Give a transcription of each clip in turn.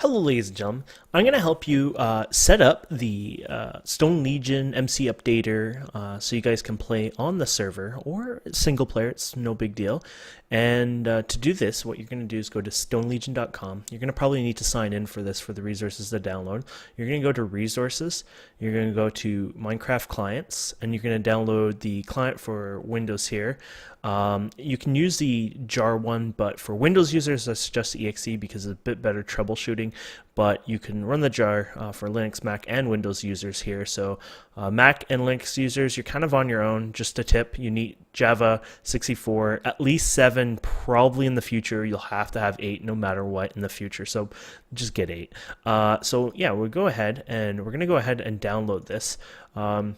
Hello, ladies and gentlemen. I'm going to help you set up the Stone Legion MCUpdater so you guys can play on the server or single player. It's no big deal. And to do this, what you're going to do is go to stonelegion.com. You're going to probably need to sign in for this for the resources to download. You're going to go to resources. You're going to go to Minecraft clients, and you're going to download the client for Windows here. You can use the jar one, but for Windows users, that's just exe because it's a bit better troubleshooting. But you can run the jar for Linux, Mac, and Windows users here. So Mac and Linux users, you're kind of on your own. Just a tip, you need Java 64, at least 7, probably in the future. You'll have to have 8 no matter what in the future. So just get 8. So yeah, we'll go ahead and we're going to go ahead and download this. And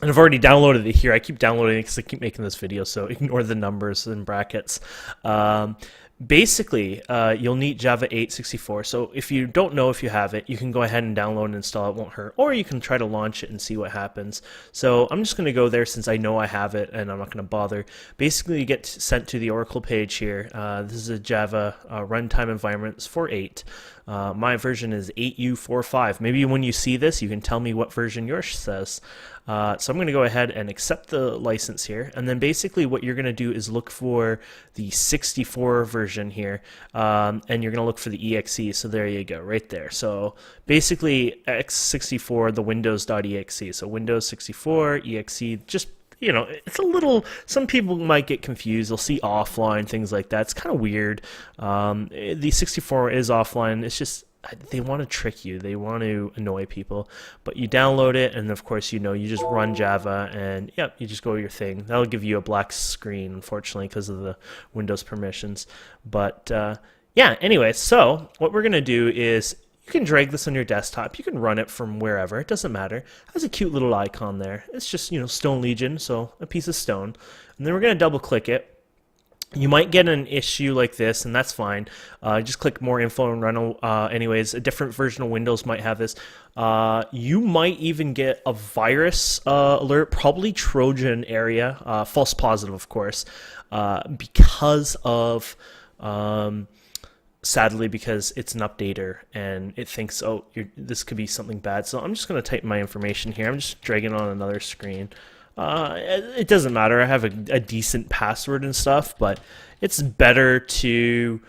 I've already downloaded it here. I keep downloading it because I keep making this video, so ignore the numbers and brackets. Basically, you'll need Java 8.64. So if you don't know if you have it, you can go ahead and download and install it. It won't hurt. Or you can try to launch it and see what happens. So I'm just going to go there since I know I have it and I'm not going to bother. Basically, you get sent to the Oracle page here. This is a Java runtime environment. It's for 8. My version is 8U45. Maybe when you see this, you can tell me what version yours says. So I'm going to go ahead and accept the license here. And then basically what you're going to do is look for the 64 version here. And you're going to look for the exe. So there you go, right there. So basically x64, the windows.exe. So Windows 64, exe, just it's a little, some people might get confused. They'll see offline, things like that. It's kind of weird. The 64 is offline. It's just, they want to trick you. They want to annoy people. But you download it, and of course, you just run Java, and yep, you just go your thing. That'll give you a black screen, unfortunately, because of the Windows permissions. But yeah, anyway, so what we're going to do is, you can drag this on your desktop. You can run it from wherever. It doesn't matter. It has a cute little icon there. It's just, Stone Legion, so a piece of stone. And then we're going to double click it. You might get an issue like this, and that's fine. Just click more info and run. Anyways, a different version of Windows might have this. You might even get a virus alert, probably Trojan area, false positive, of course, because of... sadly, because it's an updater and it thinks, oh, this could be something bad. So I'm just going to type my information here. I'm just dragging on another screen. It doesn't matter. I have a decent password and stuff, but it's better to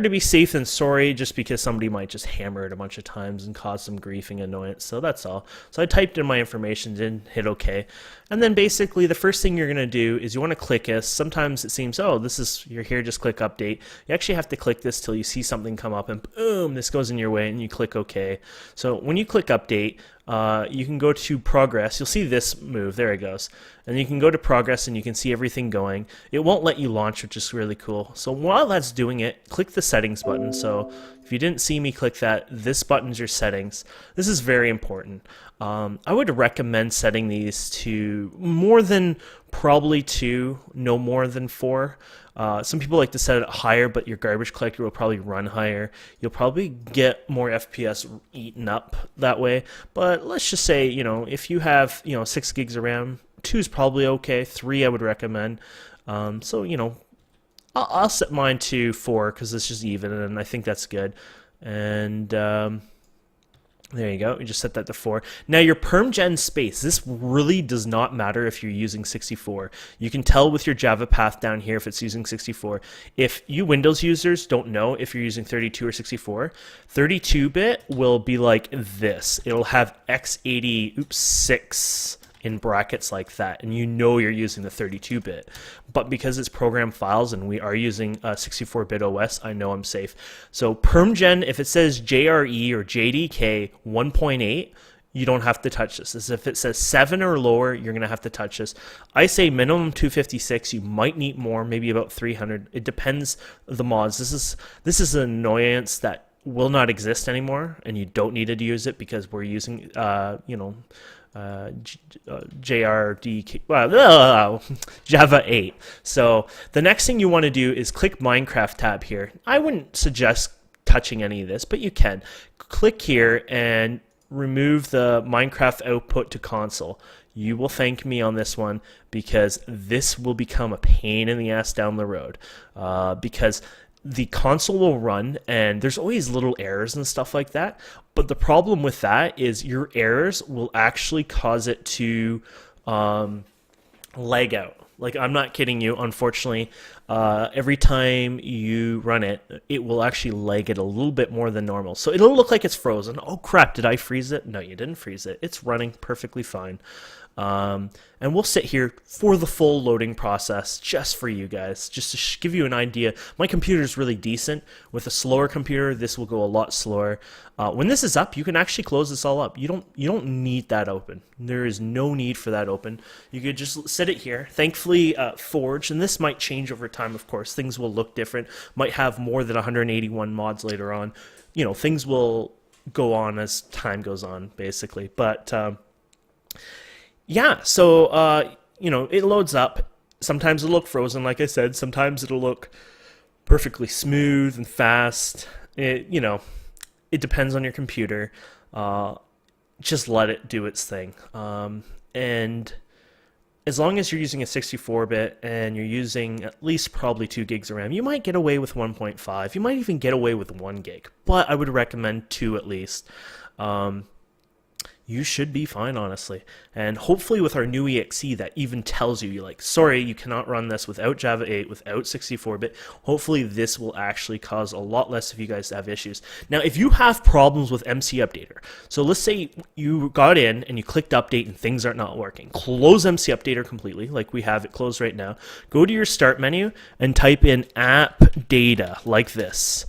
be safe than sorry, just because somebody might just hammer it a bunch of times and cause some griefing annoyance. So that's all. So I typed in my information and hit OK. And then basically the first thing you're going to do is you want to click this. Sometimes it seems, oh, you're here, just click update. You actually have to click this till you see something come up and boom, this goes in your way and you click OK. So when you click update, you can go to progress. You'll see this move. There it goes. And you can go to progress and you can see everything going. It won't let you launch, which is really cool. So while that's doing it, click the settings button. So if you didn't see me click that, this button's your settings. This is very important. I would recommend setting these to more than probably 2, no more than 4. Some people like to set it higher, but your garbage collector will probably run higher. You'll probably get more FPS eaten up that way. But let's just say, if you have, 6 gigs of RAM, 2 is probably okay. 3 I would recommend. So, I'll set mine to 4 because it's just even, and I think that's good. And there you go. You just set that to 4. Now your permgen space, this really does not matter if you're using 64. You can tell with your Java path down here if it's using 64. If you Windows users don't know if you're using 32 or 64, 32-bit will be like this. It'll have x86 in brackets like that, and you're using the 32-bit. But because it's program files and we are using 64-bit OS, I know I'm safe. So permgen, if it says JRE or JDK 1.8, you don't have to touch this. As if it says 7 or lower, you're going to have to touch this. I say minimum 256. You might need more, maybe about 300. It depends the mods. This is an annoyance that will not exist anymore, and you don't need to use it because we're using, JRDK, Java 8. So the next thing you want to do is click Minecraft tab here. I wouldn't suggest touching any of this, but you can. Click here and remove the Minecraft output to console. You will thank me on this one because this will become a pain in the ass down the road. Because the console will run and there's always little errors and stuff like that. But the problem with that is your errors will actually cause it to lag out. Like, I'm not kidding you. Unfortunately, every time you run it, it will actually lag it a little bit more than normal. So it'll look like it's frozen. Oh crap, did I freeze it? No, you didn't freeze it. It's running perfectly fine. And we'll sit here for the full loading process just for you guys, just to give you an idea. My computer is really decent. With a slower computer, this will go a lot slower. When this is up, you can actually close this all up. You don't need that open. There is no need for that open. You could just set it here. Thankfully, Forge, and this might change over time, of course. Things will look different. Might have more than 181 mods later on. You know, things will go on as time goes on, basically. But yeah, so, you know, it loads up. Sometimes it'll look frozen, like I said. Sometimes it'll look perfectly smooth and fast. You know, it depends on your computer. Just let it do its thing. And as long as you're using a 64-bit and you're using at least probably 2 gigs of RAM, you might get away with 1.5. You might even get away with 1 gig. But I would recommend 2 at least. You should be fine, honestly. And hopefully with our new EXE that even tells you, like, sorry, you cannot run this without Java 8, without 64-bit. Hopefully this will actually cause a lot less of you guys to have issues. Now, if you have problems with MCUpdater, so let's say you got in and you clicked update and things are not working. Close MCUpdater completely, like we have it closed right now. Go to your start menu and type in app data, like this.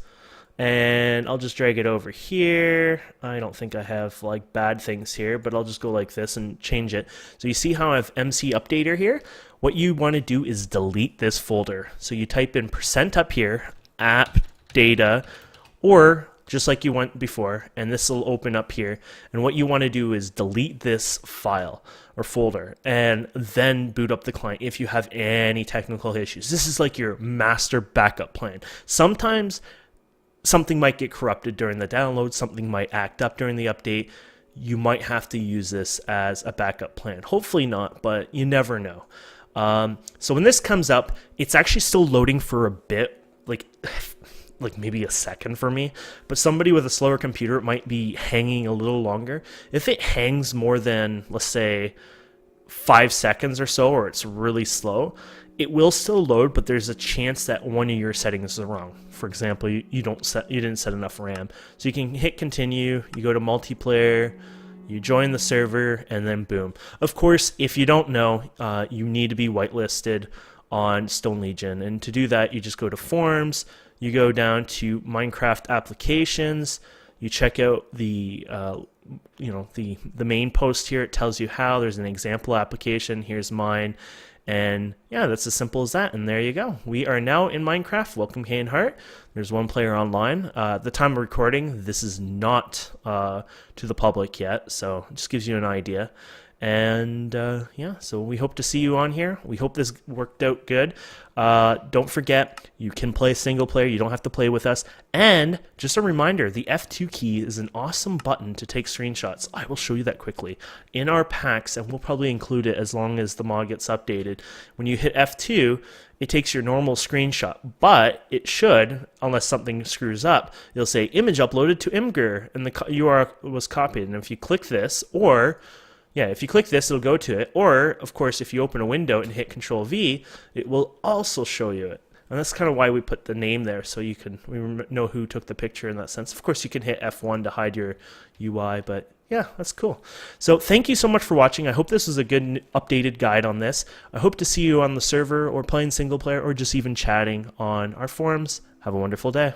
And I'll just drag it over here. I don't think I have like bad things here, but I'll just go like this and change it. So you see how I have MCUpdater here? What you want to do is delete this folder. So you type in % up here, app data, or just like you went before, and this will open up here. And what you want to do is delete this file or folder and then boot up the client if you have any technical issues. This is like your master backup plan. Sometimes something might get corrupted during the download, something might act up during the update. You might have to use this as a backup plan. Hopefully not, but you never know. So when this comes up, it's actually still loading for a bit, like maybe a second for me, but somebody with a slower computer, it might be hanging a little longer. If it hangs more than, let's say, 5 seconds or so, or it's really slow, it will still load, but there's a chance that one of your settings is wrong. For example, you didn't set enough RAM. So you can hit continue, you go to multiplayer, you join the server, and then boom. Of course, if you don't know, you need to be whitelisted on Stone Legion, and to do that, you just go to forums, you go down to Minecraft applications, you check out the the main post here. It tells you how. There's an example application. Here's mine. And yeah, that's as simple as that. And there you go. We are now in Minecraft. Welcome, Kane Hart. There's one player online. At the time of recording, this is not to the public yet, so it just gives you an idea. And yeah, so we hope to see you on here. We hope this worked out good. Don't forget, you can play single player. You don't have to play with us. And just a reminder, the F2 key is an awesome button to take screenshots. I will show you that quickly in our packs, and we'll probably include it as long as the mod gets updated. When you hit F2, it takes your normal screenshot, but it should, unless something screws up, you'll say image uploaded to Imgur, and the URL was copied. And if you click this, or yeah, if you click this, it'll go to it. Or, of course, if you open a window and hit Control V, it will also show you it. And that's kind of why we put the name there, so we know who took the picture in that sense. Of course, you can hit F1 to hide your UI, but yeah, that's cool. So thank you so much for watching. I hope this was a good updated guide on this. I hope to see you on the server or playing single player or just even chatting on our forums. Have a wonderful day.